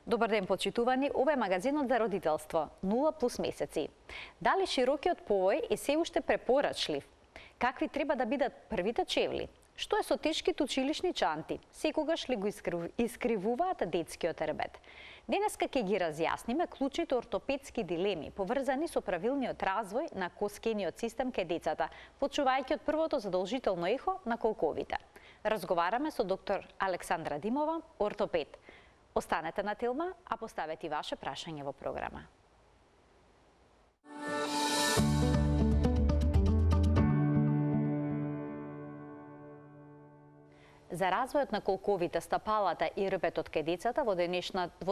Добар ден, почитувани. Ова е магазинот за родителство 0+ месеци. Дали широкиот повој е се уште препорачлив? Какви треба да бидат првите чевли? Што е со тешките училишни чанти? Секогаш ли го искривуваат детскиот тербет? Денеска ќе ги разјасниме клучните ортопедски дилеми поврзани со правилниот развој на коскениот систем кај децата, почувајќи од првото задолжително ехо на колковите. Разговараме со доктор Александра Димова, ортопед. Останете на Телма, а поставете и ваше прашање во програма. За развојот на колковите, стапалата и рбетот кај децата во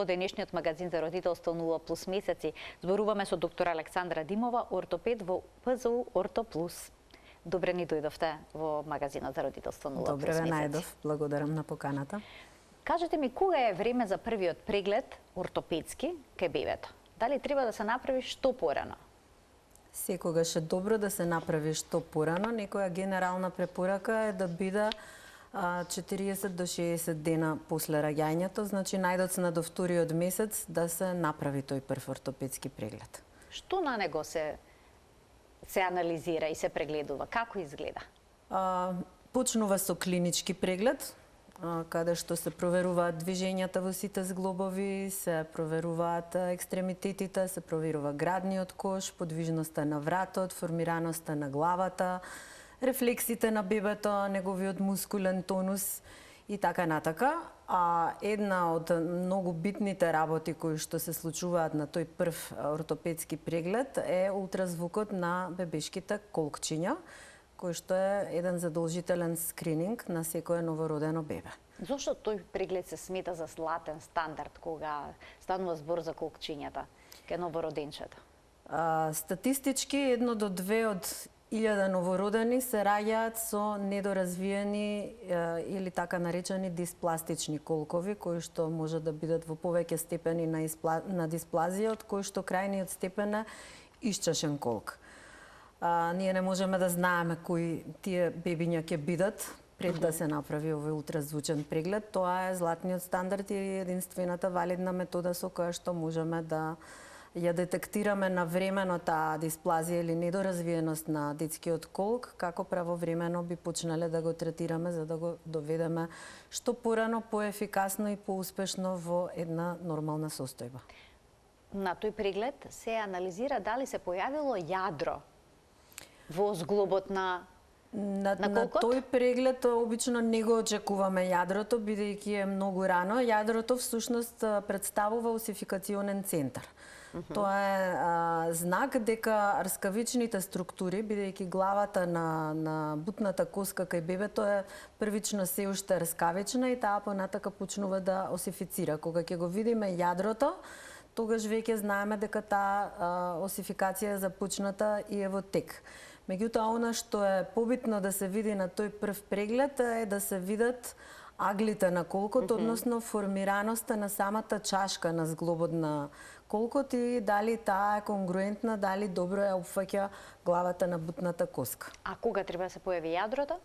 денешниот магазин за родителство 0+ месеци зборуваме со доктор Александра Димова, ортопед во ПЗУ Ортоплус. Добре ни дојдовте во магазинот за родителство 0+ месеци. Добре ве најдов, благодарам на поканата. Кажете ми, кога е време за првиот преглед ортопедски кај бебето? Дали треба да се направи што порано? Секогаш е добро да се направи што порано. Некоја генерална препорака е да биде 40 до 60 дена после раѓањето, значи најдоцна до вториот месец да се направи тој прв ортопедски преглед. Што на него се анализира и се прегледува? Како изгледа? Почнува со клинички преглед, каде што се проверуваат движењата во сите зглобови, се проверуваат екстремитетите, се проверува градниот кош, подвижноста на вратот, формираноста на главата, рефлексите на бебето, неговиот мускулен тонус и така натака. А една од многу битните работи кои што се случуваат на тој прв ортопедски преглед е ултразвукот на бебешките колкчиња, кој што е еден задолжителен скрининг на секое новородено бебе. Зошто тој преглед се смета за златен стандард кога станува збор за колкчињата кај новороденчето? Статистички 1 до 2 од 1000 новородени се раѓаат со недоразвиени или така наречени диспластични колкови, кои што може да бидат во повеќе степени на дисплазија, од кои што крајниот степен е исчашен колк. Ние не можеме да знаеме кои тие бебиња ќе бидат пред да се направи овој ултразвучен преглед. Тоа е златниот стандард и единствената валидна метода со која што можеме да ја детектираме навремено таа дисплазија или недоразвиеност на детскиот колк, како правовремено би почнале да го третираме за да го доведеме што порано, поефикасно и поуспешно во една нормална состојба. На тој преглед се анализира дали се појавило јадро во зглобот на колкот? На тој преглед обично не го очекуваме јадрото, бидејќи е многу рано. Јадрото всушност представува осификационен центар. Тоа е знак дека рскавичните структури, бидејќи главата на бутната коска кај бебето е првично се уште рскавична и таа понатака почнува да осифицира. Кога ќе го видиме јадрото, тогаш веќе знаеме дека таа осификација е започната и е во тек. Меѓутоа, она што е побитно да се види на тој прв преглед е да се видат аглите на колкот, односно формираноста на самата чашка на зглобот на колкот и дали таа е конгруентна, дали добро ја опфаќа главата на бутната коска. А кога треба да се појави јадрото?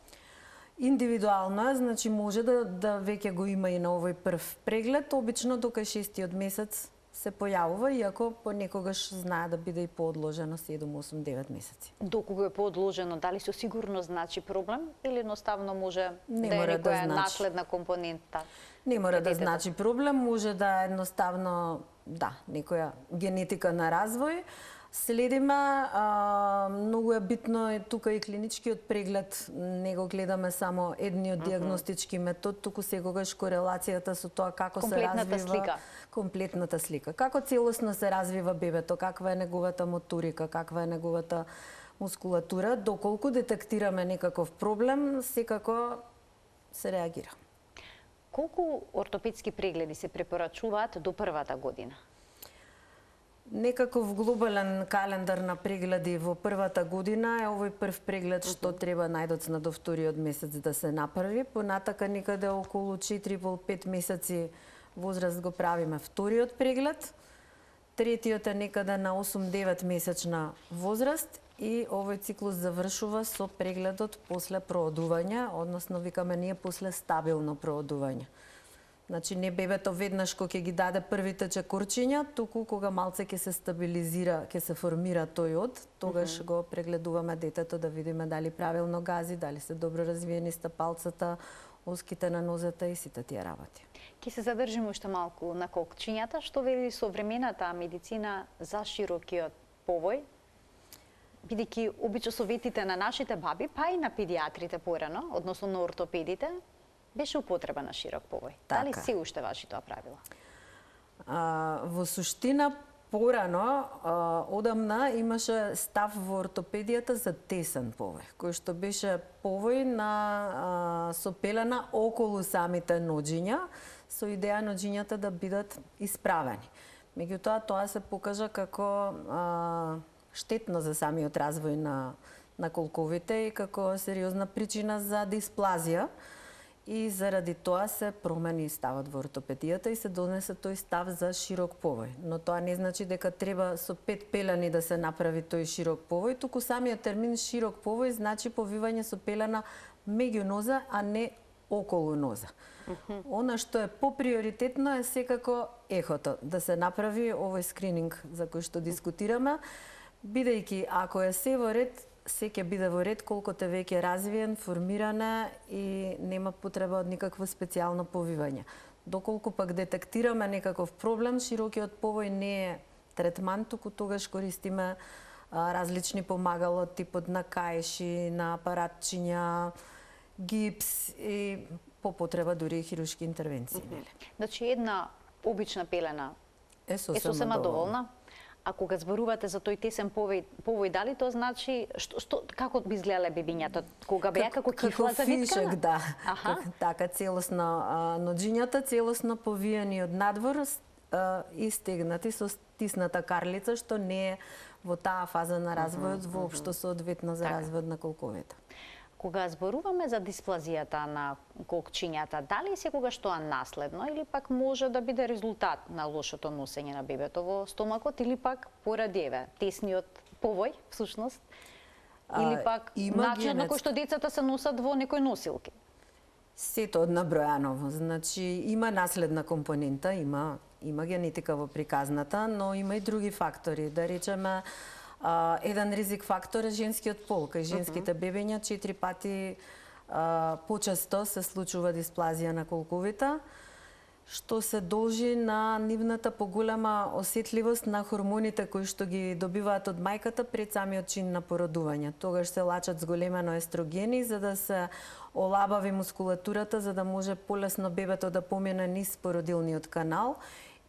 Индивидуално е, значи може да веќе го има и на овој прв преглед, обично до кај 6-тиот месец се појавува, иако понекогаш знае да биде и поодложено 7, 8, 9 месеци. Докога е поодложено, дали со сигурност значи проблем или едноставно може не да е некоја значи наследна компонента? Не мора да значи проблем, може да е едноставно некоја генетика на развој. Следиме, многу е битно и тука и клиничкиот преглед, не го гледаме само едниот диагностички метод, туку секогаш корелацијата со тоа како се развива комплетната слика. Како целосно се развива бебето, каква е неговата моторика, каква е неговата мускулатура, доколку детектираме некаков проблем, секако се реагира. Колку ортопедски прегледи се препорачуваат до првата година? Некаков глобален календар на прегледи во првата година е овој прв преглед што треба најдоцна до вториот месец да се направи. Понатака некаде околу 4,5 месеци возраст го правиме вториот преглед. Третиот е некаде на 8-9 месечна возраст и овој циклус завршува со прегледот после проодување, односно викаме ние после стабилно проодување. Значи не бебето веднаш кога ќе ги даде првите чекорчиња, туку кога малце ќе се стабилизира, ќе се формира тој од, тогаш го прегледуваме детето да видиме дали правилно гази, дали се добро развиени стапалцата, оските на нозете и сите тие работи. Ќе се задржиме уште малку на колкчињата, што вели современата медицина за широкиот повој, бидејќи обично советите на нашите баби, па и на педиатрите порано, односно на ортопедите, беше употреба на широк повој. Така. Дали се уште важи тоа правило? Во суштина, порано, одамна имаше став во ортопедијата за тесен повој, кој што беше повој на со пелена околу самите ноџиња, со идеја ноџињата да бидат исправени. Меѓутоа, тоа се покажа како штетно за самиот развој на колковите и како сериозна причина за дисплазија. И заради тоа се промени ставот во ортопедијата и се донесе тој став за широк повој. Но тоа не значи дека треба со 5 пелени да се направи тој широк повој, туку самиот термин широк повој значи повивање со пелена меѓу ноза, а не околу ноза. Она што е поприоритетно е секако ехото, да се направи овој скрининг за кој што дискутираме, бидејќи ако е се во ред, се ќе биде во ред колкото е веќе развиен, формирана и нема потреба од никакво специјално повивање. Доколку пак детектираме некаков проблем, широкиот повој не е третман, туку тогаш користиме различни помагала, типот на каеши, на апаратчиња, гипс и по потреба дури и хируршки интервенции. Значи една обична пелена е сосема доволна? А кога зборувате за тој тесен повој, дали тоа значи како би изгледале бебињата кога беа како кифла завиткана? Фишек, да. Така целосно ноџињата целосно повиени од надвор и стегнати со стисната карлица, што не е во таа фаза на развојот воопшто соодветно за развојот на колковите. Кога зборуваме за дисплазијата на колкчињата, дали секогаш тоа наследно или пак може да биде резултат на лошото носење на бебето во стомакот или пак поради тесниот повој, всушност, или пак начинот на кој што децата се носат во некој носилки? Сето од набројано, значи има наследна компонента, има генетика во приказната, но има и други фактори, да речеме. Еден ризик фактор е женскиот пол. Кај женските бебиња 4 пати почесто се случува дисплазија на колковите, што се должи на нивната поголема осетливост на хормоните кои што ги добиваат од мајката пред самиот чин на породување. Тогаш се лачат зголемено естрогени за да се олабави мускулатурата, за да може полесно бебето да помине низ породилниот канал.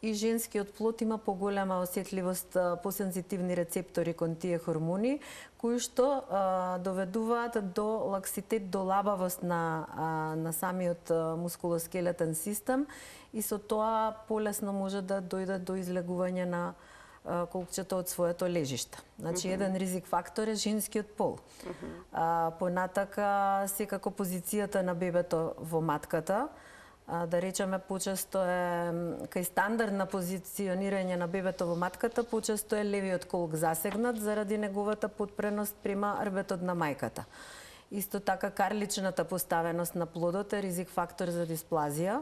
И женскиот плод има поголема осетливост, посензитивни рецептори кон тие хормони, кои што доведуваат до лакситет, до лабавост на самиот мускулоскелетен систем и со тоа полесно може да дојде до излегување на колкчето од своето лежиште. Значи, еден ризик фактор е женскиот пол. Понатака, секако позицијата на бебето во матката, да речеме, почесто е кај стандардна позиционирање на бебето во матката, почесто е левиот колк засегнат заради неговата подпреност према рбетот на мајката. Исто така карличната поставеност на плодот е ризик фактор за дисплазија.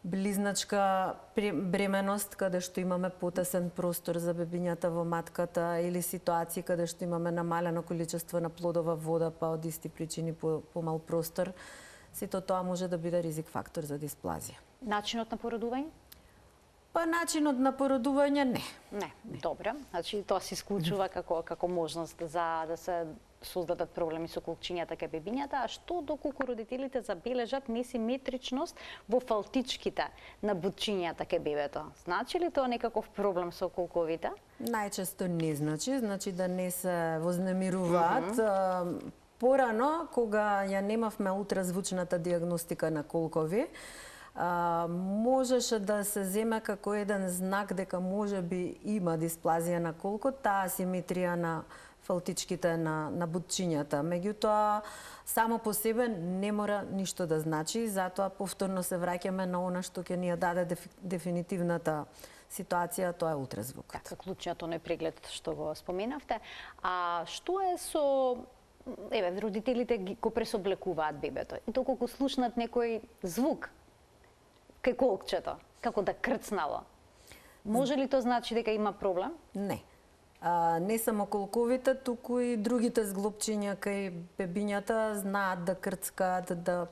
Близначка бременост, каде што имаме потесен простор за бебињата во матката или ситуации каде што имаме намалено количество на плодова вода, па од исти причини помал простор, сето тоа може да биде ризик фактор за дисплазија. Начинот на породување? Па начинот на породување не. Не, добро. Значи тоа се исклучува како можност за да се создадат проблеми со колкчињата кај бебињата, а што доколку родителите забележат несиметричност во фалтичките на бутчињата кај бебето? Значи ли тоа некаков проблем со колковите? Најчесто не значи да не се вознемируваат. Порано, кога ја немавме ултразвучната диагностика на колкови, можеше да се земе како еден знак дека можеби има дисплазија на колкот, таа асиметрија на фалтичките на бутчињата. Меѓутоа, само по себе не мора ништо да значи, затоа повторно се враќаме на она што ќе ни ја даде дефинитивната ситуација, тоа е ултразвукот. Така, клучниот оној преглед што го споменавте. А што е со родителите го пресоблекуваат бебето. И доколку слушнат некој звук, кај колкчето, како да крцнало. Може ли тоа значи дека има проблем? Не. Не само колковите, туку и другите зглобчиња кај бебињата знаат да крцкаат, да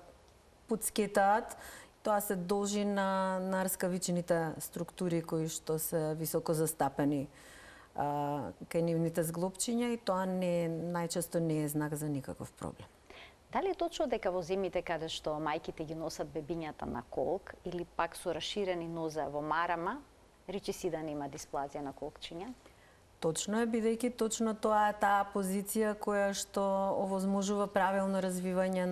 пуцкетаат. Тоа се должи на рскавичните структури кои што се високо застапени кај нивните зглобчиња и тоа најчесто не е знак за никаков проблем. Дали е точно дека во земјите каде што мајките ги носат бебињата на колк или пак со расширени нозе во марама, речи си да нема дисплазија на колкчиња? Точно е, бидејќи точно тоа е таа позиција која што овозможува правилно развивање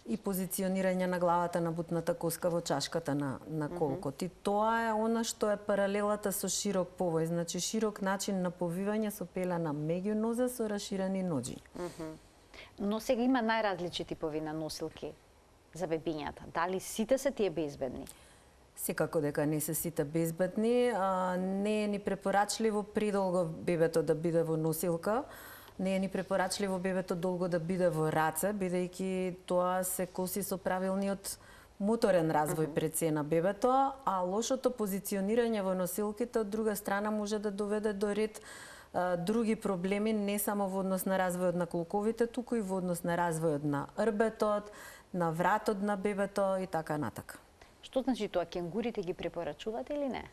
и позиционирање на главата на бутната коска во чашката на колкот. И тоа е она што е паралелата со широк повој, значи широк начин на повивање со пелена меѓу нозе со расширени ноџи. Но сега има најразлични типови на носилки за бебињата. Дали сите се тие безбедни? Секако дека не се сите безбедни, не е ни препорачливо предолго бебето да биде во носилка, не е ни препорачливо бебето долго да биде во раце, бидејќи тоа се коси со правилниот моторен развој пред се на бебето, а лошото позиционирање во носилките од друга страна може да доведе до ред други проблеми, не само во однос на развојот на колковите, туку и во однос на развојот на рбетот, на вратот на бебето и така натака. Што значи тоа, кенгурите ги препорачуваат или не?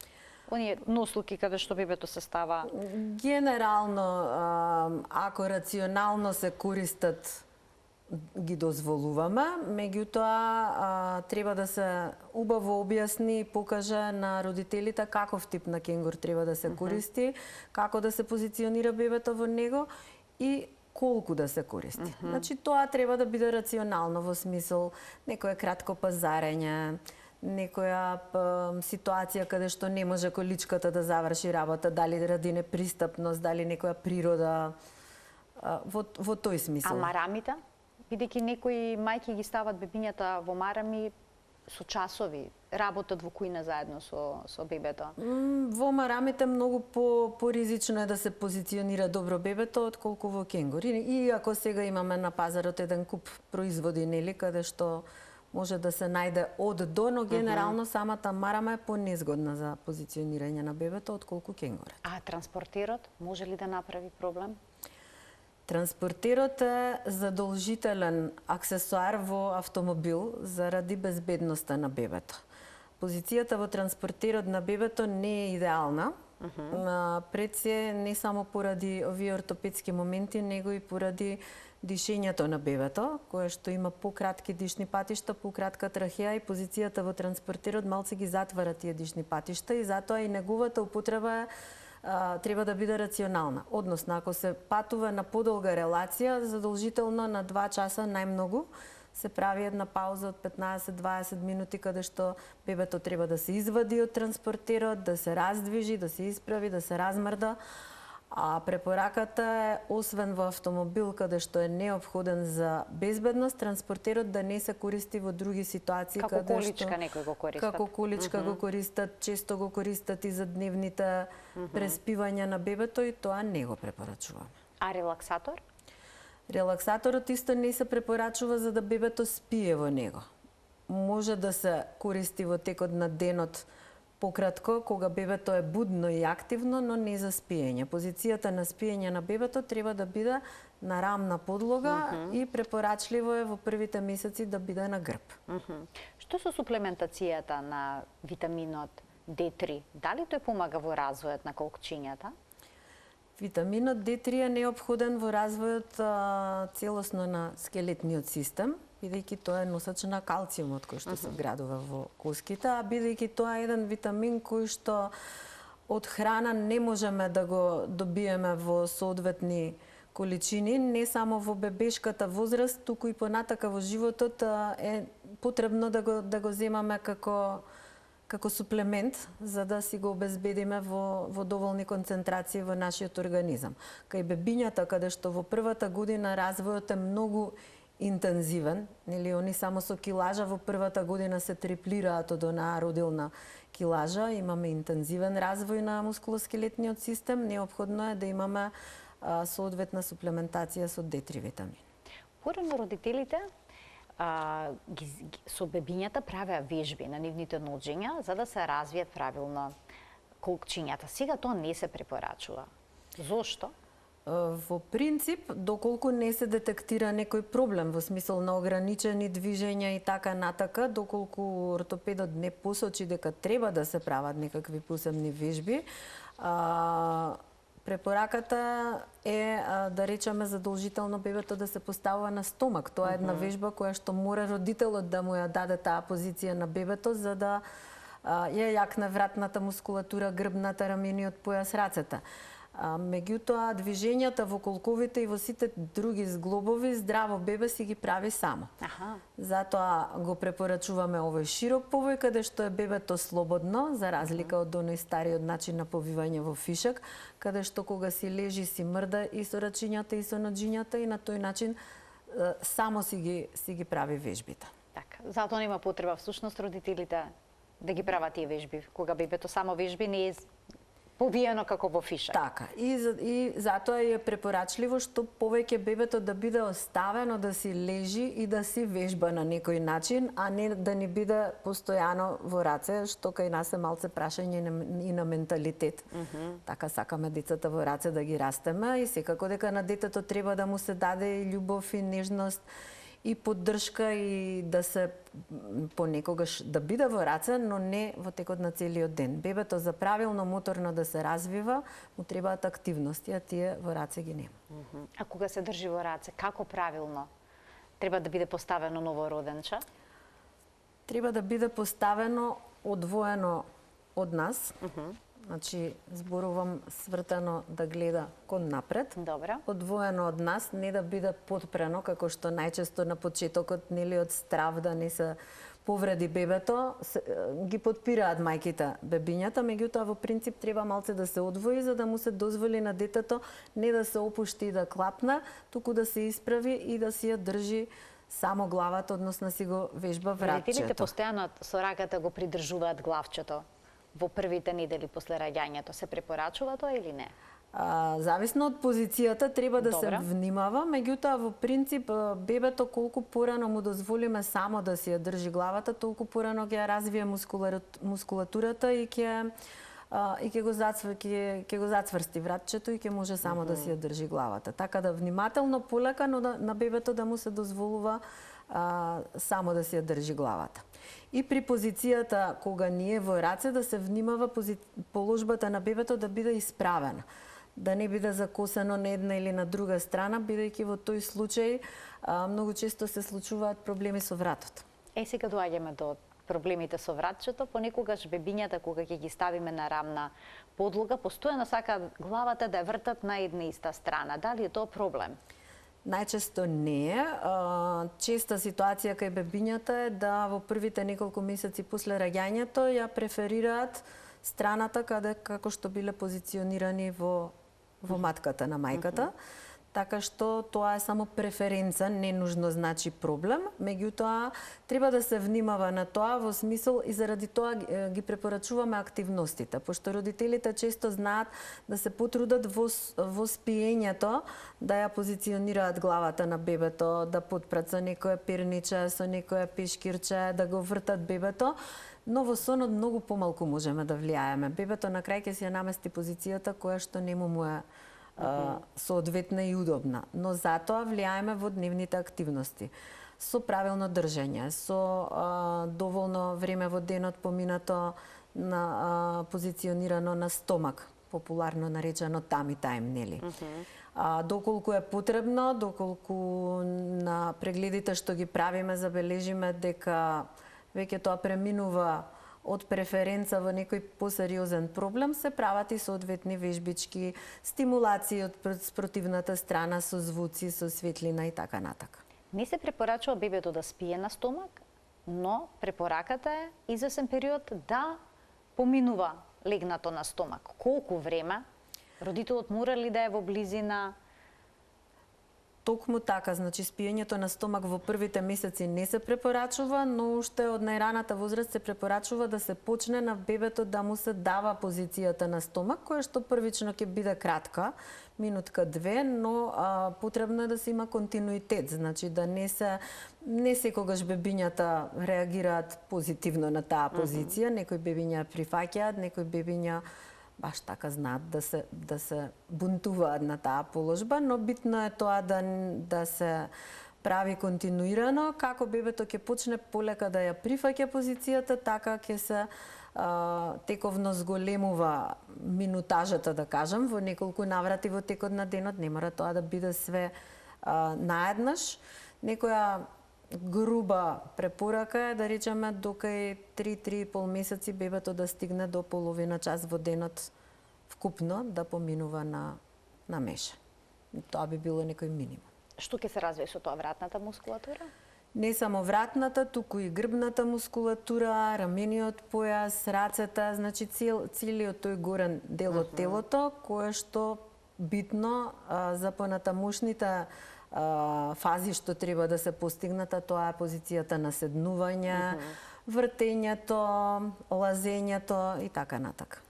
Оние носилки каде што бебето се става? Генерално, ако рационално се користат, ги дозволуваме, меѓутоа треба да се убаво објасни и покаже на родителите каков тип на кенгур треба да се користи, како да се позиционира бебето во него и колку да се користи. Значи тоа треба да биде рационално во смисол некое кратко пазарење, некоја ситуација каде што не може количката да заврши работа, дали ради непристапност, дали некоја природа, во тој смисол. А марамите? Бидејќи некои мајки ги стават бебињата во марами со часови, работат во кујна заедно со бебето. Во марамите многу поризично е да се позиционира добро бебето отколку во кенгур. И ако сега имаме на пазарот еден куп производи, нели, каде што може да се најде од до, но генерално самата марама е понезгодна за позиционирање на бебето отколку кенгурот. А транспортерот може ли да направи проблем? Транспортерот е задолжителен аксесуар во автомобил заради безбедноста на бебето. Позицијата во транспортерот на бебето не е идеална. Пред се не само поради овие ортопедски моменти, него и поради дишењето на бебето, кое што има пократки дишни патишта, пократка трахеа и позицијата во транспортерот малце ги затвара тие дишни патишта и затоа и неговата употреба треба да биде рационална. Односно, ако се патува на подолга релација, задолжително на 2 часа најмногу се прави една пауза од 15-20 минути каде што бебето треба да се извади од транспортерот, да се раздвижи, да се исправи, да се размрда. А препораката е, освен во автомобил каде што е неопходен за безбедност, транспортерот да не се користи во други ситуации како каде количка што некој го користат. Како количка го користат, често го користат и за дневните преспивања на бебето и тоа не го препорачуваме. А релаксатор? Релаксаторот исто не се препорачува за да бебето спие во него. Може да се користи во текот на денот пократко, кога бебето е будно и активно, но не за спиење. Позицијата на спиење на бебето треба да биде на рамна подлога и препорачливо е во првите месеци да биде на грб. Што со суплементацијата на витаминот D3? Дали тој помага во развојот на колкчињата? Витаминот D3 е неопходен во развојот целосно на скелетниот систем, бидејќи тоа е носач на калциумот кој што се градува во коските, а бидејќи тоа е еден витамин кој што од храна не можеме да го добиеме во соодветни количини, не само во бебешката возраст, туку и понатака во животот е потребно да го земаме како суплемент, за да си го обезбедиме во доволни концентрации во нашиот организам. Кај бебињата, каде што во првата година развојот е многу интензивен, нели, они само со килажа во првата година се триплираат од онаа родилна килажа, имаме интензивен развој на мускулоскелетниот систем, неопходно е да имаме соодветна суплементација со D3 витамин. Порано родителите со бебињата правеа вежби на нивните ноѓења за да се развијат правилно колкчињата. Сега тоа не се препорачува. Зошто? Во принцип, доколку не се детектира некој проблем во смисол на ограничени движења и така натака, доколку ортопедот не посочи дека треба да се прават некакви посебни вежби, препораката е да речеме задолжително бебето да се поставува на стомак. Тоа е една вежба која што мора родителот да му ја даде таа позиција на бебето за да ја јакне вратната мускулатура, грбната, рамениот појас, рацете. Меѓутоа, движењата во колковите и во сите други зглобови здраво бебе си ги прави само. Затоа го препорачуваме овој широк повој, каде што е бебето слободно, за разлика од оној стариот начин на повивање во фишак, каде што кога си лежи си мрда и со рачињата и со ноџињата и на тој начин само си ги прави вежбите. Така, затоа нема потреба всушност родителите да ги прават тие вежби, кога бебето само вежби не е повиено како во фишак. Така, и затоа е препорачливо што повеќе бебето да биде оставено да си лежи и да си вежба на некој начин, а не да ни биде постојано во раце, што кај нас е малце прашање и на менталитет. Така сакаме децата во раце да ги растеме и секако дека на детето треба да му се даде и љубов и нежност и поддршка и да се понекогаш да биде во раце, но не во текот на целиот ден. Бебето за правилно моторно да се развива, му требаат активности, а тие во раце ги нема. А кога се држи во раце, како правилно? Треба да биде поставено новороденче? Треба да биде поставено одвоено од нас. Значи, зборувам свртено да гледа кон напред. Добро. Одвоено од нас, не да биде подпрено, како што најчесто на почетокот, нели, од страв да не се повреди бебето, ги подпираат мајките бебињата, меѓутоа во принцип треба малце да се одвои за да му се дозволи на детето не да се опушти и да клапне, туку да се исправи и да си ја држи само главата, односно си го вежба вратчето. Родителите постојано со раката го придржуваат главчето. Во првите недели после раѓањето се препорачува тоа или не? Зависно од позицијата треба да се внимава, меѓутоа во принцип бебето колку порано му дозволиме само да си ја држи главата, толку порано ќе ја развие мускулатурата и ќе го зацврсти вратчето и ќе може само да си ја држи главата. Така да внимателно, полека, но на бебето да му се дозволува само да си ја држи главата. И при позицијата кога ние во раце да се внимава положбата на бебето да биде исправена, да не биде закосено на една или на друга страна, бидејќи во тој случај многу често се случуваат проблеми со вратот. Сега доаѓаме до проблемите со вратчето. Понекогаш бебињата кога ќе ги ставиме на рамна подлога, постојано сака главата да ја вртат на една иста страна. Дали е тоа проблем? Најчесто не е. Честа ситуација кај бебињата е да во првите неколку месеци после раѓањето ја преферираат страната како што биле позиционирани во матката на мајката. Така што тоа е само преференца, не нужно значи проблем, меѓутоа треба да се внимава на тоа во смисол и заради тоа ги препорачуваме активностите, пошто родителите често знаат да се потрудат во спиењето да ја позиционираат главата на бебето, да подпрат со некое перниче, со некое пешкирче, да го вртат бебето, но во сонот многу помалку можеме да влијаеме. Бебето на крај ќе си ја намести позицијата која што нему му е соодветна и удобна, но затоа влијаеме во дневните активности. Со правилно држење, со доволно време во денот поминато на позиционирано на стомак, популарно наречено tummy time, нели? Доколку е потребно, доколку на прегледите што ги правиме забележиме дека веќе тоа преминува од преференца во некој посериозен проблем, се прават и соодветни вежбички, стимулации од спротивната страна со звуци, со светлина и така натака. Не се препорачува бебето да спие на стомак, но препораката е извесен период да поминува легнато на стомак. Колку време? Родителот мора ли да е во близина? Токму така, значи спиењето на стомак во првите месеци не се препорачува, но уште од најраната возраст се препорачува да се почне на бебето да му се дава позицијата на стомак, која што првично ќе биде кратка, минутка две, но потребно е да се има континуитет, значи да не секогаш бебињата реагираат позитивно на таа позиција, некои бебиња прифаќаат, некои бебиња баш така знаат да се бунтуваат на таа положба, но битно е тоа да се прави континуирано, како бебето ќе почне полека да ја прифаќа позицијата, така ќе се тековно зголемува минутажата, да кажам, во неколку наврати во текот на денот, не мора тоа да биде све наеднаш. Некоја груба препорака е да речеме докај 3-3,5 месеци бебето да стигне до половина час во денот вкупно да поминува на меша. Тоа би било некој минимум. Што ќе се развие со тоа, вратната мускулатура? Не само вратната, туку и грбната мускулатура, рамениот појас, рацете, значи целиот тој горен дел од телото, кое што битно за понатамошните фази што треба да се постигната, тоа е позицијата на седнување, вртењето, лазењето и така натака.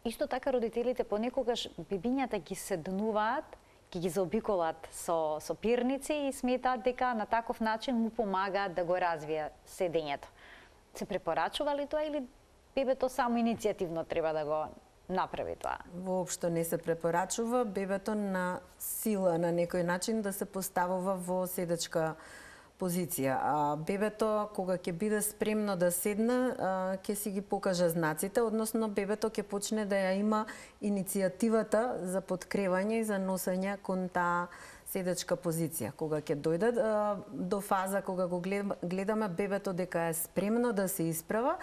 Исто така родителите понекогаш бебињата ги седнуваат, ги заобиколат со пирници и сметаат дека на таков начин му помагаат да го развие седењето. Се препорачува ли тоа или бебето само иницијативно треба да го направи тоа? Воопшто не се препорачува бебето на сила на некој начин да се поставува во седечка позиција. Бебето кога ќе биде спремно да седне, ќе си ги покаже знаците, односно бебето ќе почне да ја има иницијативата за подкревање и за носење кон таа седечка позиција. Кога ќе дојде до фаза кога го гледаме бебето дека е спремно да се исправа,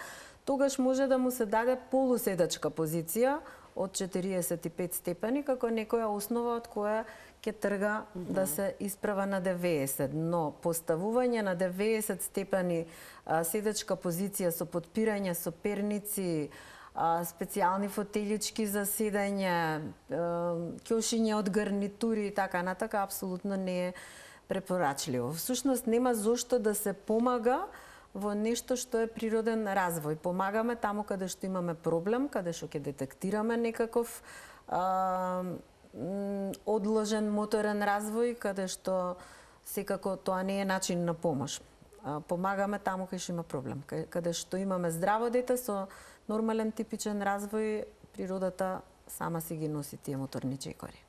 тогаш може да му се даде полуседачка позиција од 45 степени, како некоја основа од која ќе трга да се исправа на 90. Но поставување на 90 степени седачка позиција со подпирање со перници, специјални фотелички за седење, ќошиња од гарнитури и така натака, апсолутно не е препорачливо. Всушност нема зошто да се помага во нешто што е природен развој. Помагаме таму каде што имаме проблем, каде што ќе детектираме некаков одложен моторен развој, каде што секако тоа не е начин на помош. Помагаме таму каде што има проблем, каде што имаме здраво дете со нормален типичен развој, природата сама си ги носи тие моторни чекори.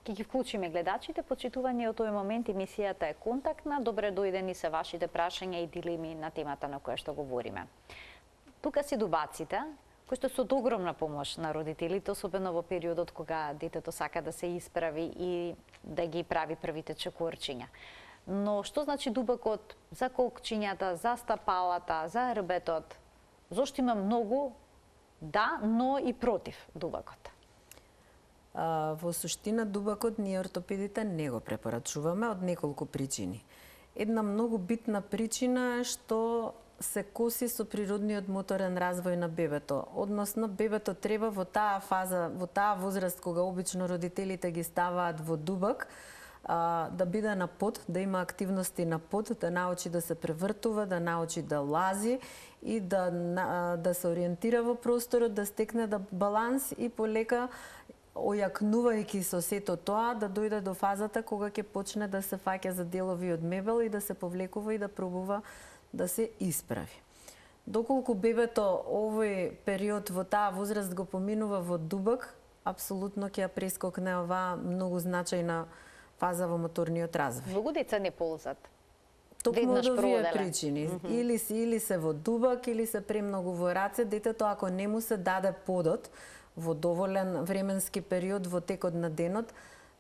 Ке ги вклучиме гледачите, почитување од тој момент емисијата е контактна, добре дојдени се вашите прашања и дилеми на темата на која што говориме. Тука си дубаците, кои што се од огромна помош на родителите, особено во периодот кога детето сака да се исправи и да ги прави првите чекорчиња. Но што значи дубакот за колкчињата, за стапалата, за рбетот? Зошто има многу да, но и против дубакот? Во суштина дубакот ние ортопедите не го препорачуваме од неколку причини. Една многу битна причина е што се коси со природниот моторен развој на бебето. Односно, бебето треба во таа фаза, во таа возраст кога обично родителите ги ставаат во дубак, да биде на под, да има активности на под, да научи да се превртува, да научи да лази и да се ориентира во просторот, да стекне баланс и полека ојакнувајќи со сето тоа, да дојде до фазата кога ќе почне да се фаќа за делови од мебел и да се повлекува и да пробува да се исправи. Доколку бебето овој период во таа возраст го поминува во дубак, апсолутно ќе ја прескокне оваа многу значајна фаза во моторниот развој. Многу деца не ползат. Токму од овие причини. Или се во дубак, или се премногу во раце. Детето ако не му се даде подот во доволен временски период во текот на денот,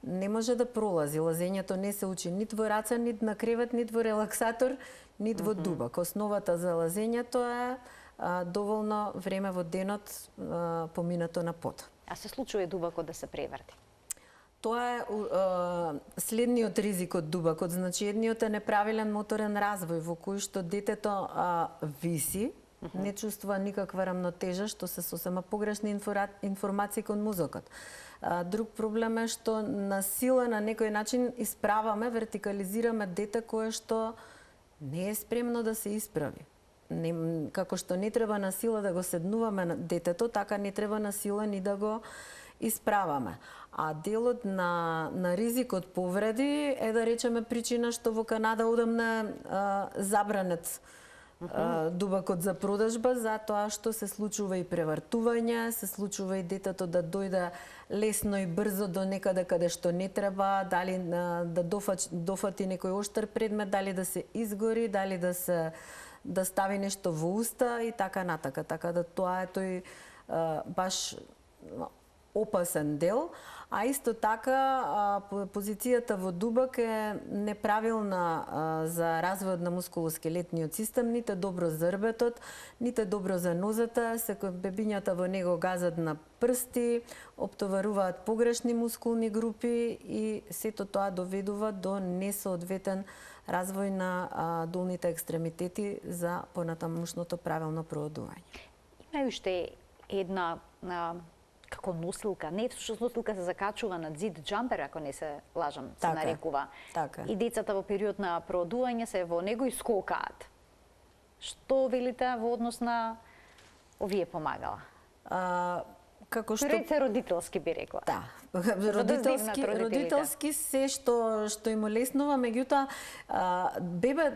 не може да пролази. Лазењето не се учи нит во раце, нит на кревет, нит во релаксатор, нит во дубак. Основата за лазењето е доволно време во денот поминато на под. А се случува дубакот да се преврти? Тоа е следниот ризик од дубакот. Значи, едниот е неправилен моторен развој во кој што детето виси Не чувствува никаква рамнотежа, што се сосема погрешни информации кон мозокот. Друг проблем е што на сила на некој начин исправаме, вертикализираме дете кое што не е спремно да се исправи. Како што не треба на сила да го седнуваме на детето, така не треба на сила ни да го исправаме. А делот на ризикот повреди е, да речеме, причина што во Канада одамна забранет дубакот за продажба, затоа што се случува и превартување, се случува и детето да дојде лесно и брзо до некаде каде што не треба, дали да дофати некој оштар предмет, дали да се изгори, дали да стави нешто во уста и така натака. Така да тоа е тој баш опасен дел, а исто така позицијата во дубак е неправилна за развојот на мускулоскелетниот систем, ните добро за рбетот, ните добро за нозата, секој бебињата во него газат на прсти, оптоваруваат погрешни мускулни групи и сето тоа доведува до несоодветен развој на долните екстремитети за понатамошното правилно проодување. Има уште една како носилка, не всушност носилка се закачува на зид, џампер, ако не се лажам, се нарекува. Така. И децата во период на проодување се во него и скокаат. Што велите во однос на овие помагала? Како што Пред се родителски би рекла. Да, родителски се што им олеснува, меѓутоа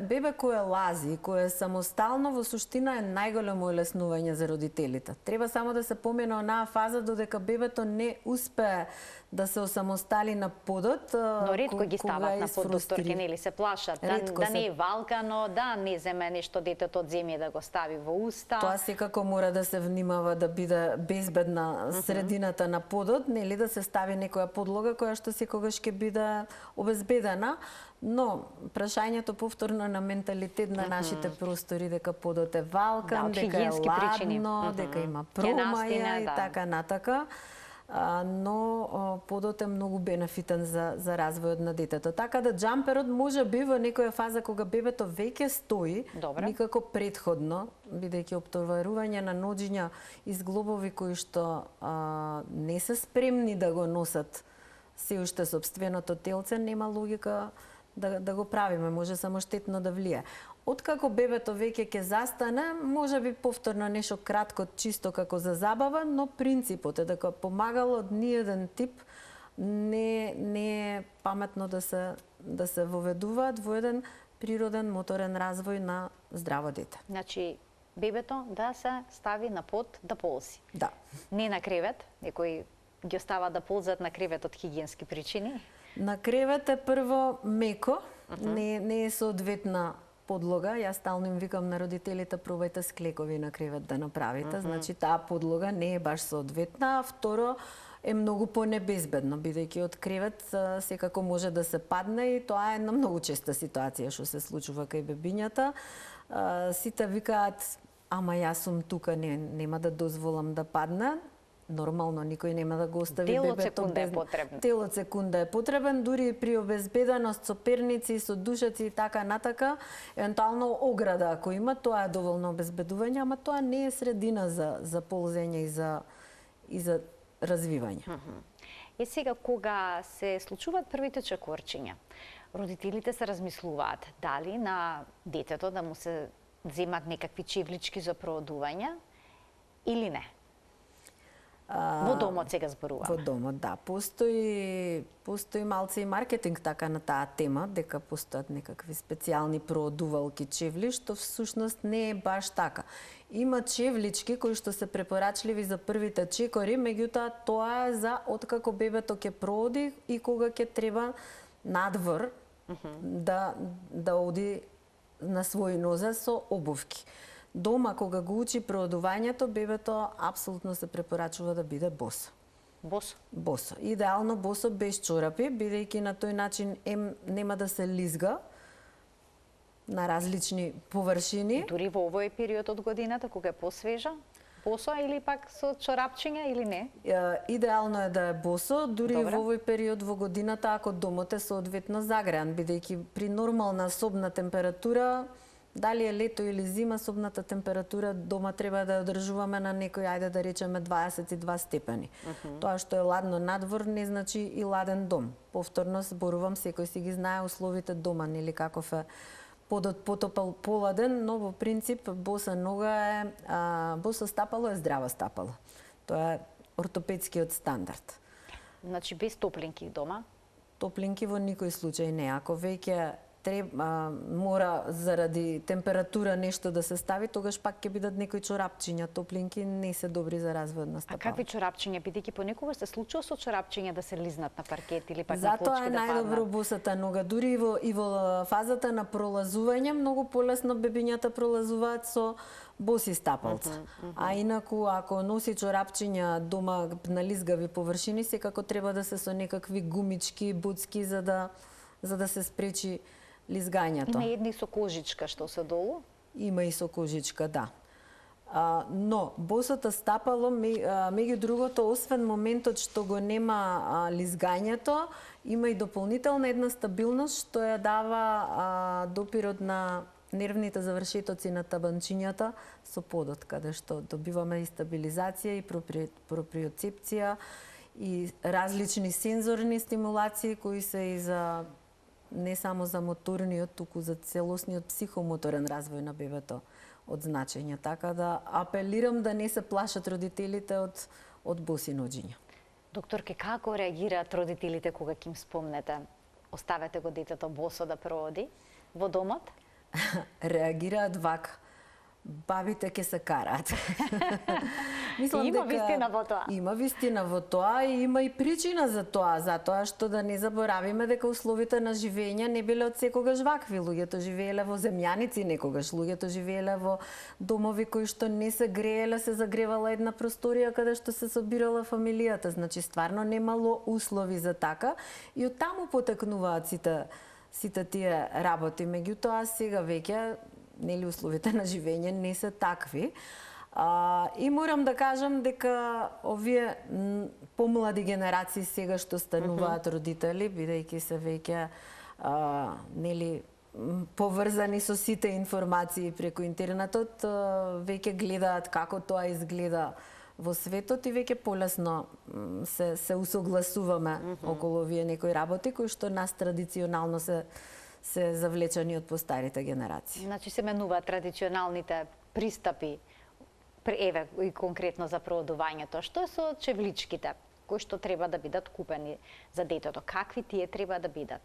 бебе кое лази, кое самостално во суштина е најголемо олеснување за родителите. Треба само да се помине онаа фаза додека бебето не успее да се осамостали на подот. Но ретко ги стават на под, докторки, нели се плашат да не е валкано, да не земе нешто детето од земја да го стави во уста. Тоа секако мора да се внимава да биде безбедна средината на подот, нели да се стави некоја подлога која што секогаш ќе биде обезбедена, но прашањето повторно на менталитет на нашите простори дека подот е валкан, дека е ладно, дека има промаја и така натака. Но подот е многу бенефитен за развојот на детето. Така да џамперот може би во некоја фаза кога бебето веќе стои, никако предходно, бидејќи оптоварување на ноџиња и зглобови кои што не се спремни да го носат се уште сопственото телце, нема логика да го правиме, може само штетно да влие. Откако бебето веќе ќе застане, може би повторно нешто кратко, чисто како за забава, но принципот е дека помагало од ниеден тип не е паметно да се воведуваат во еден природен моторен развој на здраво дете. Значи, бебето да се стави на под да ползи. Да. Не на кревет, некои ги остава да ползат на кревет од хигиенски причини. На кревет е прво меко, не е соодветна подлога. Јас стално им викам на родителите, пробајте с клекови на кревет да направите. Значи, таа подлога не е баш соодветна. Второ, е многу понебезбедно, бидејќи од кревет секако може да се падне и тоа е една многу честа ситуација што се случува кај бебињата. Сите викаат, ама јас сум тука, нема да дозволам да падне. Нормално, никој нема да го остави бебето без... Телот секунда е потребен, дури при обезбеденост со перници, со душеци и така натака, евентуално ограда ако има, тоа е доволно обезбедување, ама тоа не е средина за ползење и за развивање. И сега, кога се случуваат првите чекорчиња, родителите се размислуваат дали на детето да му се земат некакви чевлички за проодување или не? Во домот сега зборуваме. Во домот, да. Постои малце и маркетинг така на таа тема, дека постојат некакви специјални проодувалки чевли, што всушност не е баш така. Има чевлички кои што се препорачливи за првите чекори, меѓутоа тоа е за откако бебето ќе прооди и кога ќе треба надвор да оди на свој нозе со обувки. Дома, кога го учи проодувањето, бебето апсолутно се препорачува да биде босо. Босо? Босо. Идеално босо, без чорапи, бидејќи на тој начин нема да се лизга на различни површини. Дури во овој период од годината, кога е посвежа? Босо или пак со чорапчиња или не? Идеално е да е босо, дури во овој период во годината, ако домот е соодветно загреан, бидејќи при нормална собна температура Дали е лето или зима, собната температура дома треба да ја одржуваме на некој, ајде да речеме 22 степени. Тоа што е ладно надвор не значи и ладен дом. Повторно зборувам, секој си ги знае условите дома, нели каков е подот потопал поладен, но во принцип боса нога е, босо стапало е здраво стапало. Тоа е ортопедскиот стандард. Значи без топлинки дома? Топлинки во никој случај не. Ако веќе мора заради температура нешто да се стави, тогаш пак ќе бидат некои чорапчиња. Топлинки не се добри за развој на стапало. А какви чорапчиња, бидејќи понекогаш се случува со чорапчиња да се лизнат на паркет или пак на Затоа плочки е да паднат? најдобро босата нога. Дури и во фазата на пролазување, многу полесно бебињата пролазуваат со боси стапалца. А инаку, ако носи чорапчиња дома на лизгави површини, секако треба да се со некакви гумички, буцки, за да се спречи лизгањето. Има едни со кожичка што се долу? Има и со кожичка, да. Но босото стапало, меѓу другото, освен моментот што го нема лизгањето, има и дополнителна една стабилност што ја дава допирот на нервните завршетоци на табанчињата со подот, каде што добиваме и стабилизација и проприоцепција и различни сензорни стимулации кои се и за не само за моторниот, туку за целосниот психомоторен развој на бебето од значење. Така да апелирам да не се плашат родителите од боси ноѓиња. Докторке, како реагираат родителите кога ќе им спомнете? Оставете го детето босо да проводи во домот? Реагираат вака. Бабите ќе се караат. Мислам има вистина во тоа. Има вистина во тоа и има и причина за тоа, затоа што да не заборавиме дека условите на живење не биле од секогаш вакви. Луѓето живееле во земјаници некогаш, луѓето живееле во домови кои што не се грееле, се загревала една просторија каде што се собирала фамилијата. Значи стварно немало услови за така и од таму потекнуваат сите тие работи. Меѓутоа сега веќе нели условите на живење не се такви. И морам да кажам дека овие помлади генерации сега што стануваат родители, бидејќи се веќе нели поврзани со сите информации преку интернетот, веќе гледаат како тоа изгледа во светот и веќе полесно се усогласуваме околу овие некои работи кои што нас традиционално се завлечени од постарите генерации. Значи се менуваат традиционалните пристапи, еве и конкретно за проводувањето. Што е со чевличките, кои што треба да бидат купени за детето? Какви тие треба да бидат?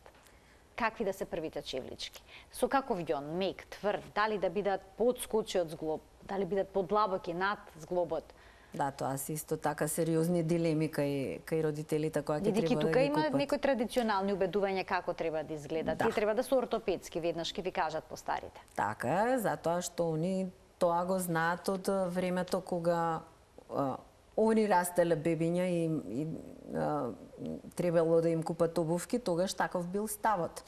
Какви да се првите чевлички? Со каков ѓон, мек, тврд, дали да бидат подскочи од зглоб, дали бидат подлабоки над зглобот? Да, тоа се исто така сериозни дилеми кај родителите кои ќе треба да ги купат. Тука има некои традиционални убедувања како треба да изгледат. Тие треба да се ортопедски, веднаш ќе ви кажат постарите. Така е, затоа што они тоа го знаат од времето кога они растеле бебиња и требало да им купат обувки, тогаш таков бил ставот.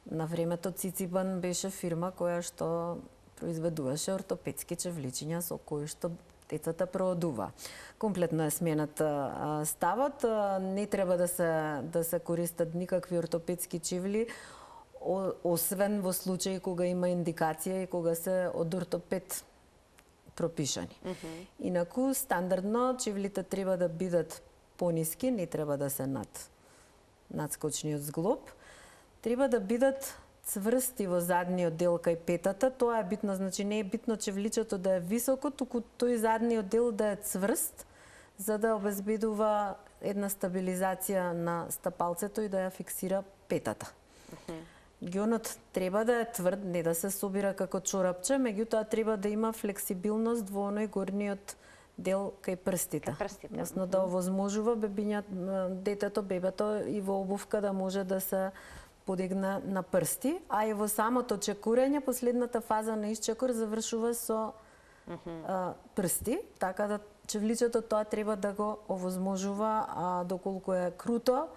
На времето Цицибан беше фирма која што произведуваше ортопедски чевличиња со кои што децата проодува. Комплетно е сменат ставот, не треба да се користат никакви ортопедски чевли, освен во случаи кога има индикација и кога се од ортопед пропишани. Инаку, стандардно, чевлите треба да бидат пониски, не треба да се надскочниот зглоб. Треба да бидат цврсти во задниот дел кај петата, тоа е битно, значи не е битно чевличето да е високо, туку тој задниот дел да е цврст, за да обезбедува една стабилизација на стапалцето и да ја фиксира петата. Ѓонот треба да е тврд, не да се собира како чорапче, меѓутоа треба да има флексибилност во оној горниот дел кај прстите. Односно да овозможува детето, бебето и во обувка да може да се подигна на прсти, а и во самото чекурење, последната фаза на исчекор завршува со прсти, така да чевличето тоа треба да го овозможува, а доколку е круто,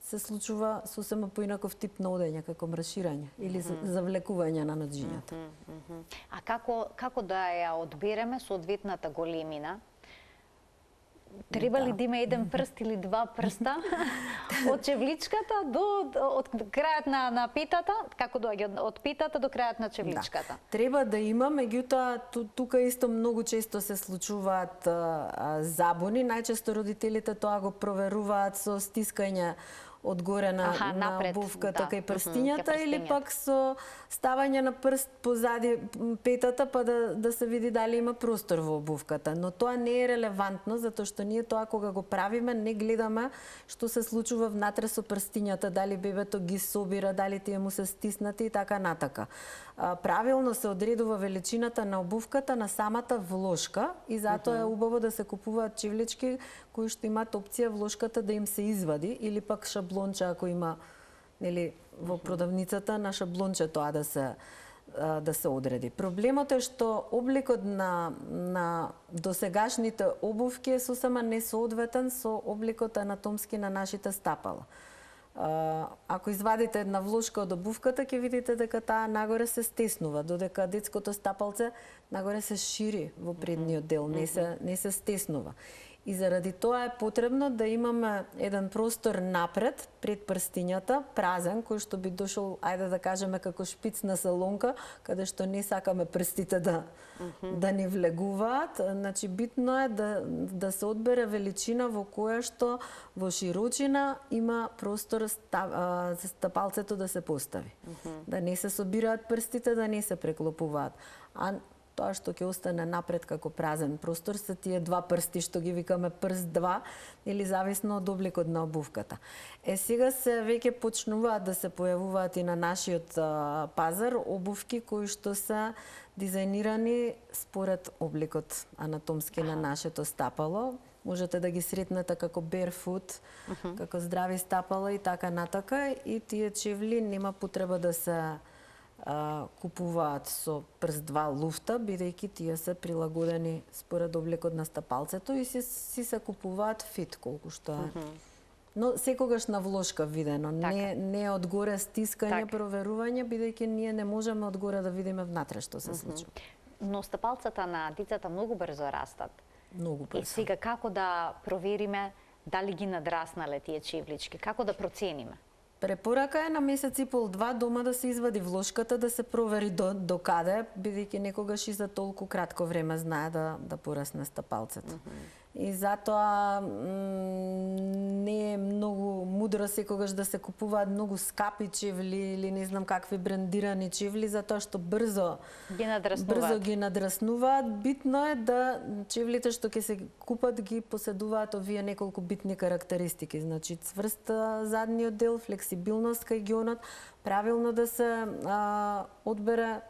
се случува сосема поинаков тип на одење, како мраширање или завлекување на ноđињата. А како да ја одбереме соодветната големина Треба ли да има еден прст или два прста од чевличката од крајот на питата, како доаѓа од питата до крајот на чевличката? Треба да има, меѓутоа тука исто многу често се случуваат забуни. Најчесто родителите тоа го проверуваат со стискање одгоре на обувката кај прстињата или пак со ставање на прст позади петата па да се види дали има простор во обувката. Но тоа не е релевантно затоа што ние тоа кога го правиме не гледаме што се случува внатре со прстињата, дали бебето ги собира, дали тие му се стиснати и така натака. Правилно се одредува величината на обувката на самата влошка и затоа е убаво да се купуваат чевлички кои што имаат опција влошката да им се извади или пак шаблонче ако има, нели, во продавницата на шаблонче тоа да се одреди. Проблемот е што обликот на досегашните обувки е сосема несоодветен со обликот анатомски на нашите стапала. Ако извадите една влошка од обувката, ќе видите дека таа нагоре се стеснува, додека детското стапалце нагоре се шири во предниот дел, не се стеснува. И заради тоа е потребно да имаме еден простор напред, пред прстињата, празен, кој што би дошол, ајде да кажеме, како шпиц на салонка, каде што не сакаме прстите да ни влегуваат. Значи, битно е да се одбере величина во која што во широчина има простор стапалцето да се постави. Да не се собираат прстите, да не се преклопуваат. А тоа што ќе остане напред како празен простор се тие два прсти што ги викаме прст 2 или зависно од обликот на обувката. Сега се веќе почнуваат да се појавуваат и на нашиот пазар обувки кои што се дизајнирани според обликот анатомски на нашето стапало. Можете да ги сретнете како barefoot, како здрави стапала и така натака, и тие чевли нема потреба да се купуваат со прст 2 луфта, бидејќи тие се прилагодени според обликот на стапалцето и си се купуваат фит колку што е. Но секогаш на влошка видено, не одгоре стискање, проверување, бидејќи ние не можеме одгоре да видиме внатре што се случува. Но стапалцата на децата многу брзо растат. Многу брзо. И сега како да провериме дали ги надраснале тие чевлички? Како да процениме? Препорака е на месец и пол-два дома да се извади влошката, да се провери до каде, бидејќи некогаш и за толку кратко време знае да порасне стапалцето. И затоа не е многу мудро секогаш да се купуваат многу скапи чевли или не знам какви брендирани чевли, затоа што брзо ги надраснуваат. Битно е да чевлите што ќе се купат ги поседуваат овие неколку битни карактеристики. Значи цврст задниот дел, флексибилност кај гионот, правилно да се одбере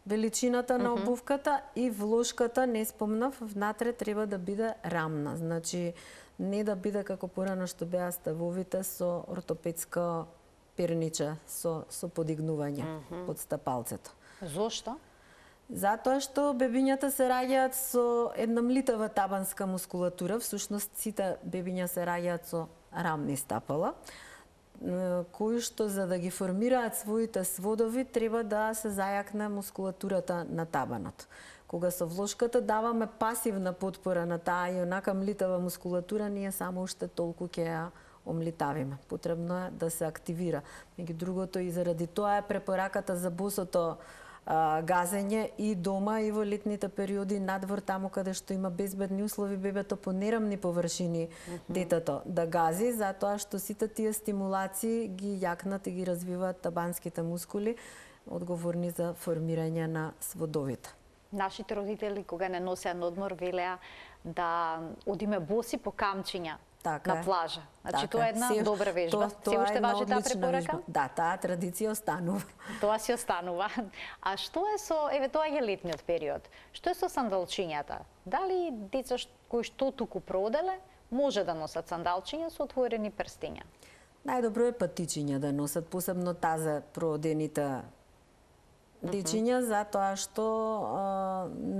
величината на обувката и влошката, не спомнав, внатре треба да биде рамна. Значи, не да биде како порано што беа ставовите со ортопедско перниче, со подигнување под стапалцето. Зошто? Затоа што бебињата се раѓаат со една млитава табанска мускулатура, всушност сите бебиња се раѓаат со рамни стапала, кои што за да ги формираат своите сводови треба да се зајакне мускулатурата на табанот. Кога со влошката даваме пасивна потпора на таа и онака млитава мускулатура, ние само уште толку ќе ја омлитавиме. Потребно е да се активира. Меѓу другото и заради тоа е препораката за босото газење и дома и во летните периоди надвор, таму каде што има безбедни услови, бебето по нерамни површини детето да гази, затоа што сите тие стимулации ги јакнат и ги развиваат табанските мускули, одговорни за формирање на сводовите. Нашите родители кога не носеа на одмор велеа да одиме боси по камчиња на плажа. Значи тоа е една добра вежба. Се уште важи таа препорака? Да, таа традиција останува. Тоа си останува. А што е со, тоа е летниот период, што е со сандалчињата? Дали деца кои што туку проделе може да носат сандалчиња со отворени прстиња? Најдобро е патичиња да носат, посебно тазе проодените дечиња, затоа што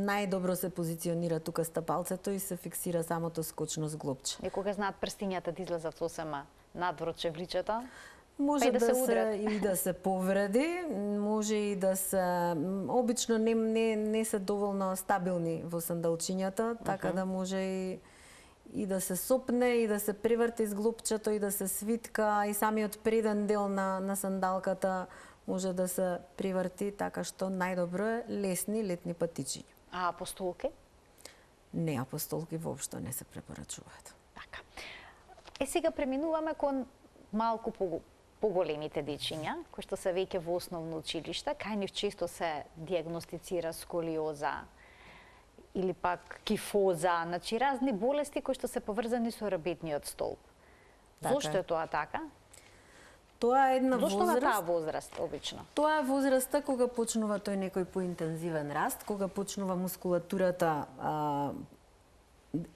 најдобро се позиционира тука стапалцето и се фиксира самото скочно зглобче. И кога знаат прстињата да излезат сосема надвор од чевличата, може да се повреди, може и да се обично не се доволно стабилни во сандалчињата, така да може и да се сопне, и да се преврти зглупчето, и да се свитка, и самиот преден дел на сандалката може да се приврти, така што најдобро е лесни летни патичиња. А апостолки? Не, апостолки воопшто не се препорачуваат. Така. Сега преминуваме кон малку поголемите дечиња, кои што се веќе во основно училиште. Кај нив често се диагностицира сколиоза или пак кифоза, значи разни болести кои што се поврзани со ребетниот столб. Така. Зошто е тоа така? Тоа е една Зошто на возраст. таа возраст обично? Тоа е возраста кога почнува тој некој поинтензивен раст, кога почнува мускулатурата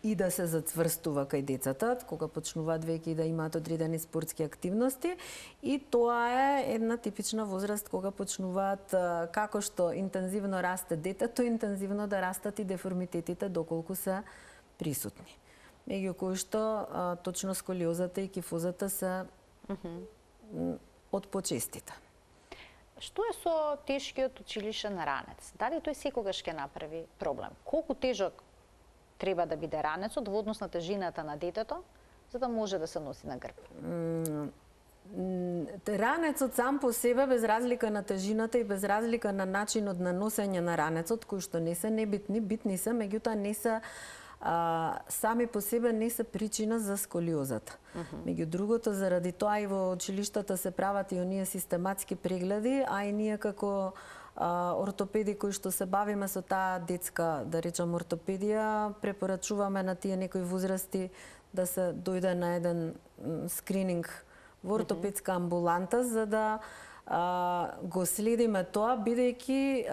и да се зацврстува кај децата, кога почнуваат веќе да имаат одредени спортски активности, и тоа е една типична возраст кога почнуваат како што интензивно расте детето, интензивно да растат и деформитетите доколку се присутни. Меѓу кои што точно сколиозата и кифозата се од почестите. Што е со тешкиот училишен ранец? Дали тој секогаш ќе направи проблем? Колку тежок треба да биде ранецот во однос на тежината на детето, за да може да се носи на грб? Ранецот сам по себе, без разлика на тежината и без разлика на начинот на носење на ранецот, кои што не се небитни, битни се, меѓутоа не се сами по себе не се причина за сколиозата. Меѓу другото, заради тоа и во училиштата се прават и оние систематски прегледи, а и ние како ортопеди кои што се бавиме со таа детска, да речам, ортопедија, препорачуваме на тие некои возрасти да се дојде на еден скрининг во ортопедска амбуланта, за да го следиме тоа, бидејќи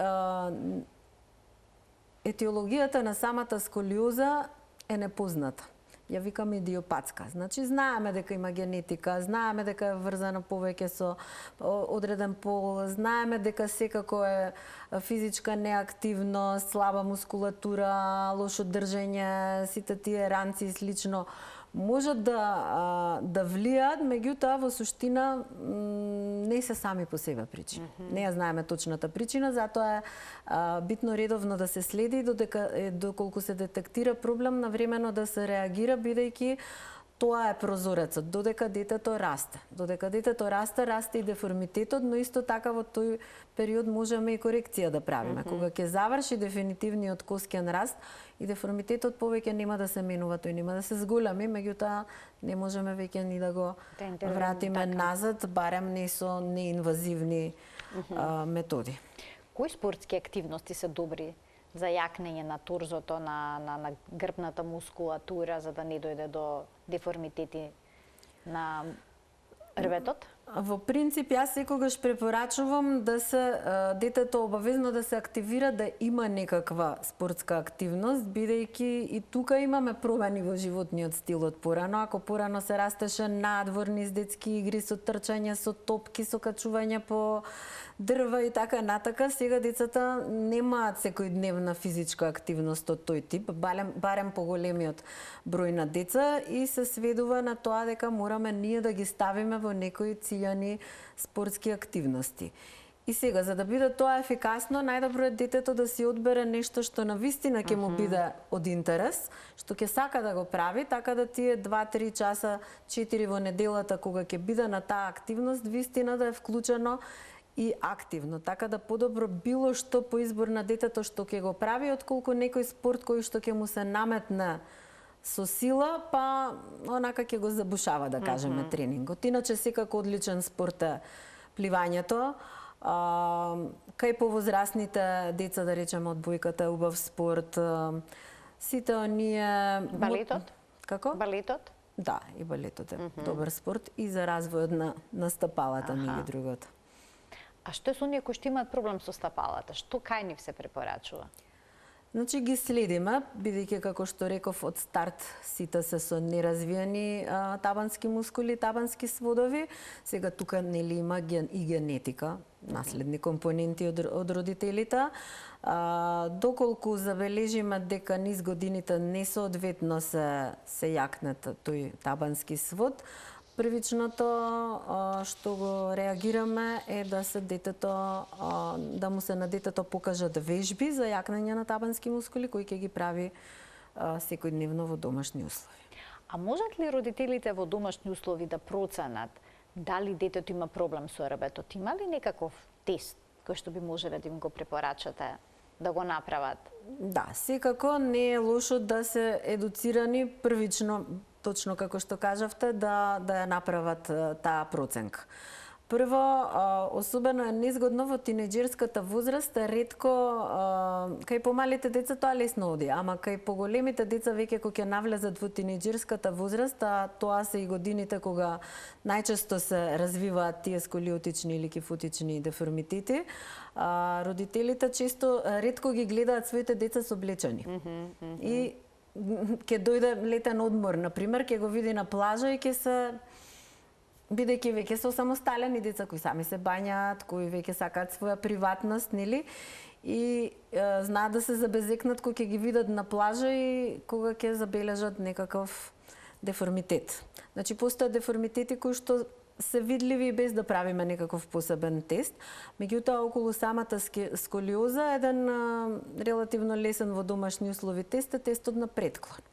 етиологијата на самата сколиоза е непозната. Ја викам идиопатска. Значи, знаеме дека има генетика, знаеме дека е врзана повеќе со одреден пол, знаеме дека секако е физичка неактивност, слаба мускулатура, лошо држење, сите тие ранци и слично можат да влијаат, меѓутоа во суштина не се сами по себе причини. Не ја знаеме точната причина, затоа е битно редовно да се следи доколку се детектира проблем, навремено да се реагира, бидејќи тоа е прозорецот, додека детето расте. Додека детето расте, расте и деформитетот, но исто така во тој период можеме и корекција да правиме. Кога ќе заврши дефинитивниот коскен раст, и деформитетот повеќе нема да се менува, тој нема да се зголеми, меѓутоа не можеме веќе ни да го вратиме назад, барем не со неинвазивни методи. Кои спортски активности се добри за јакнење на торзото, на грбната мускулатура, за да не дојде до деформитети на рветот? Во принцип, јас секогаш препорачувам да се детето обавезно да се активира, да има некаква спортска активност, бидејќи и тука имаме промени во животниот стил од порано. Ако порано се растеше надворни с детски игри, со трчање, со топки, со качување по дрва и така натака, сега децата немаат секојдневна физичка активност од тој тип, барем поголемиот број на деца, и се сведува на тоа дека мораме ние да ги ставиме во некои циљани спортски активности. И сега, за да биде тоа ефикасно, најдобро е детето да си одбере нешто што навистина ќе му биде од интерес, што ќе сака да го прави, така да тие 2-3 часа, 4 во неделата, кога ќе биде на таа активност, вистина да е вклучено и активно, така да подобро било што по избор на детето што ќе го прави, отколку некој спорт кој што ќе му се наметне со сила, па онака ќе го забушава, да кажеме, тренингот. Иначе секако одличен спорт е пливањето. Кај повозрастните деца, да речеме, одбојката е убав спорт. Сите оние... Балетот? Како? Балетот? Да, и балетот е добар спорт и за развојот на стапалата, меѓу другото. А што е со оние кои што имаат проблем со стапалата? Што кај нив се препорачува? Значи ги следиме, бидејќи како што реков од старт сите се со неразвиени табански мускули, табански сводови. Сега тука нели има и генетика, наследни компоненти од родителите. Доколку забележиме дека низ годините несоодветно се јакнат тој табански свод, првичното што го реагираме е да се детето, да му се на детето покажат вежби за јакнење на табански мускули кои ќе ги прави секојдневно во домашни услови. А можат ли родителите во домашни услови да проценат дали детето има проблем со РБТ? Има ли некаков тест кој што би можеле да им го препорачате да го направат? Да, секако не е лошо да се едуцирани првично, точно како што кажавте, да ја направат таа проценка. Прво, особено е незгодно во тинеџерската возраст, ретко кај помалите деца тоа лесно оди, ама кај поголемите деца веќе кога ќе навлезат во тинеџерската возраст, а тоа се и годините кога најчесто се развиваат тие сколиотични или кифотични деформитети, родителите често ретко ги гледаат своите деца соблечени. И ќе дојде летен одмор, например, ќе го види на плажа и ќе се, бидејќи веќе се самосталени деца кои сами се бањаат, кои веќе сакаат своја приватност, нели? И знаат да се забезекнат кога ќе ги видат на плажа и кога ќе забележат некаков деформитет. Значи постојат деформитети кои што се видливи без да правиме некаков посебен тест. Меѓутоа, околу самата сколиоза, еден релативно лесен во домашни услови тест е тестот на предклон.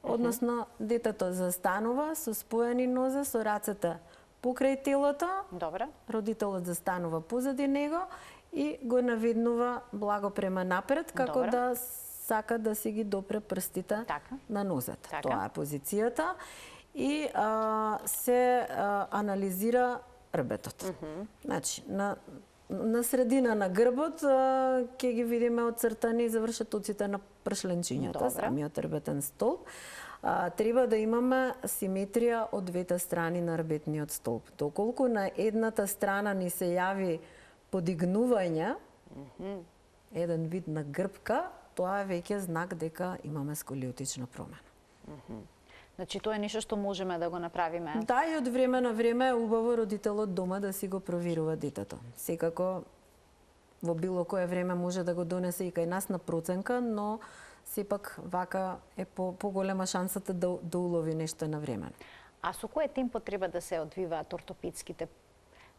Односно, детето застанува со споени нозе, со рацете покрај телото, Добре. родителот застанува позади него и го наведнува благо према напред, како Добре. да сака да си ги допре прстите Така. на нозете. Така. Тоа е позицијата. И се анализира рбетот. Значи, на средина на грбот ќе ги видиме оцртани завршетоците на пршленчињата, Добре. самиот рбетен столб. Треба да имаме симетрија од двете страни на рбетниот столб. Доколку на едната страна ни се јави подигнување, еден вид на грбка, тоа е веќе знак дека имаме сколиотична промена. Значи тоа е нешто што можеме да го направиме. Да, и од време на време е убаво родителот дома да си го проверува детето. Секако во било кое време може да го донесе и кај нас на проценка, но сепак вака е поголема шансата да улови нешто на време. А со кое темпо треба да се одвиваат ортопедските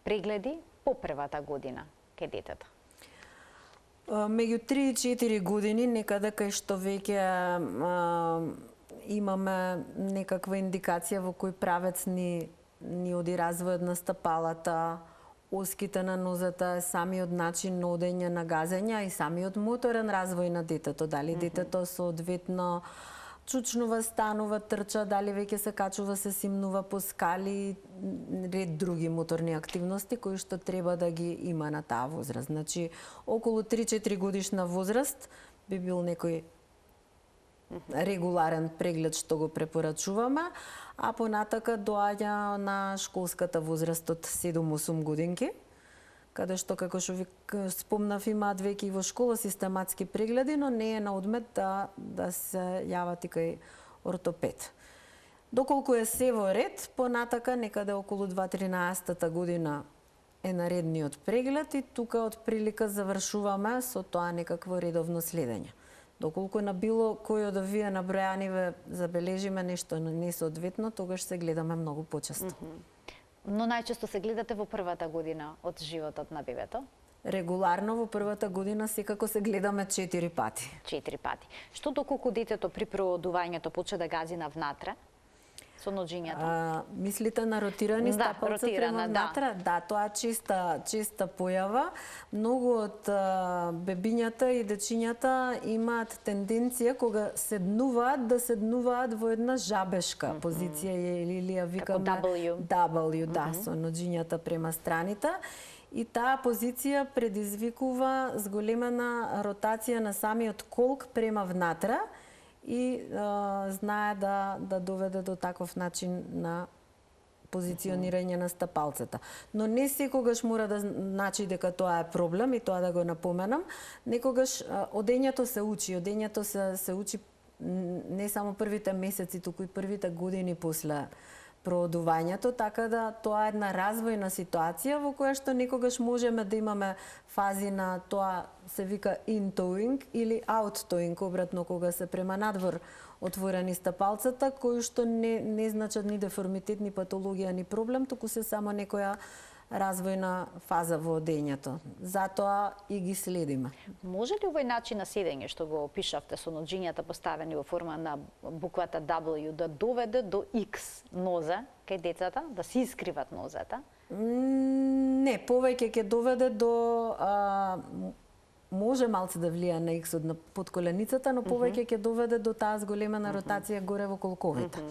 прегледи по првата година кај детето? Меѓу 3 и 4 години, некаде кај што веќе имаме некаква индикација во кој правец ни оди развојот на стапалата, оските на нозата, самиот начин на одење на газење и самиот моторен развој на детето. Дали детето соодветно чучнува, станува, трча, дали веќе се качува, се симнува по скали, ред други моторни активности кои што треба да ги има на таа возраст. Значи, околу 3-4 годишна возраст би бил некој регуларен преглед што го препорачуваме, а понатака доаѓа на школската возраст од 7-8 годинки, каде што, како што ви спомнав, имаат веќе и во школа систематски прегледи, но не е на одмет да се јават и кај ортопед. Доколку е се во ред, понатака некаде околу 2-13 година е наредниот преглед и тука од прилика завршуваме со тоа некакво редовно следење. Доколку на било кој од овие набројаниве забележиме нешто несоодветно, тогаш се гледаме многу почесто. Но најчесто се гледате во првата година од животот на бебето? Регуларно во првата година секако се гледаме 4 пати. 4 пати. Што доколку детето при прородувањето почне да гази на внатре? Со ноџињата? Мислите на ротирани стапалца према внатре? Да, тоа е честа појава. Многу од бебињата и дечињата имаат тенденција кога седнуваат да седнуваат во една жабешка позиција или ја викаме како W, да, со ноџињата према страните. И таа позиција предизвикува зголемена ротација на самиот колк према внатре и знае да доведе до таков начин на позиционирање на стапалцата. Но не секогаш мора да значи дека тоа е проблем и тоа да го напоменам. Некогаш одењето се учи, одењето се учи не само првите месеци, туку и првите години после проодувањето, така да тоа е една развојна ситуација во која што некогаш можеме да имаме фази на тоа се вика in-toeing или out-toeing, обратно кога се према надвор отворени стапалцата, кои што не значат ни деформитет, ни патологија, ни проблем, туку се само некоја развојна фаза во одењето. Затоа и ги следиме. Може ли овој начин на седење што го опишавте со ноџињата поставени во форма на буквата W да доведе до X ноза кај децата, да се искриват нозата? Не, повеќе ќе доведе до може малце да влија на иксот на подколеницата, но повеќе ќе доведе до таа зголемена ротација горе во колковите.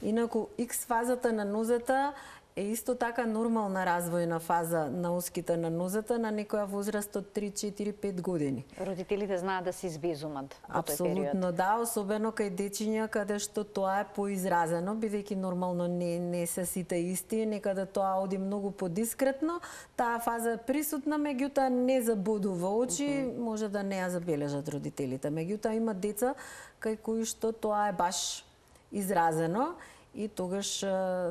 Инаку X фазата на нозата е исто така нормална развојна фаза на оските на нозата на некоја возраст од 3, 4, 5 години. Родителите знаат да се избезумат во тој период. Апсолутно да, особено кај дечиња каде што тоа е поизразено, бидејќи нормално не се сите исти, некаде тоа оди многу подискретно, таа фаза е присутна, меѓутоа не забодува очи, може да не ја забележат родителите. Меѓутоа има деца кај кои што тоа е баш изразено и тогаш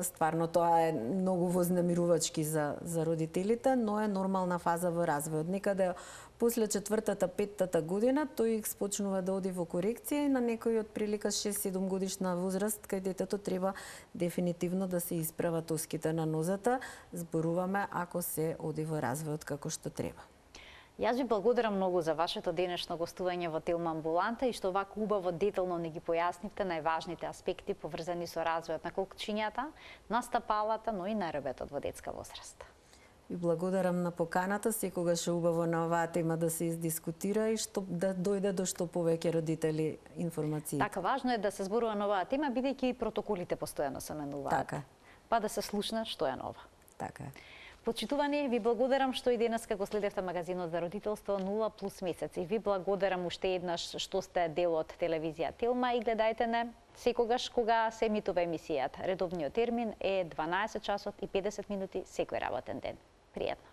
стварно тоа е многу вознемирувачки за родителите, но е нормална фаза во развојот. Некаде после 4-та, 5-та година тој X почнува да оди во корекција и на некој од прилика 6-7 годишна возраст кај детето треба дефинитивно да се исправат оските на нозата. Зборуваме ако се оди во развојот како што треба. Јас ви благодарам многу за вашето денешно гостување во Телма амбуланта и што вака убаво детално ни ги појаснивте најважните аспекти поврзани со развојот на колкчињата, на стапалата, но и на ребетот во детска возраст. Ви благодарам на поканата, секогаш е убаво на оваа тема да се издискутира и што да дојде до што повеќе родители информации. Така, важно е да се зборува на оваа тема, бидејќи и протоколите постојано се менуваат. Така. Па да се слушна што е нова. Така е. Почитувани, ви благодарам што и денеска го следевте магазинот за родителство 0+ месеци. Ви благодарам уште еднаш што сте дел од телевизија Телма и гледајте не секогаш кога се емитува емисијата. Редовниот термин е 12 часот и 50 минути секој работен ден. Пријатно.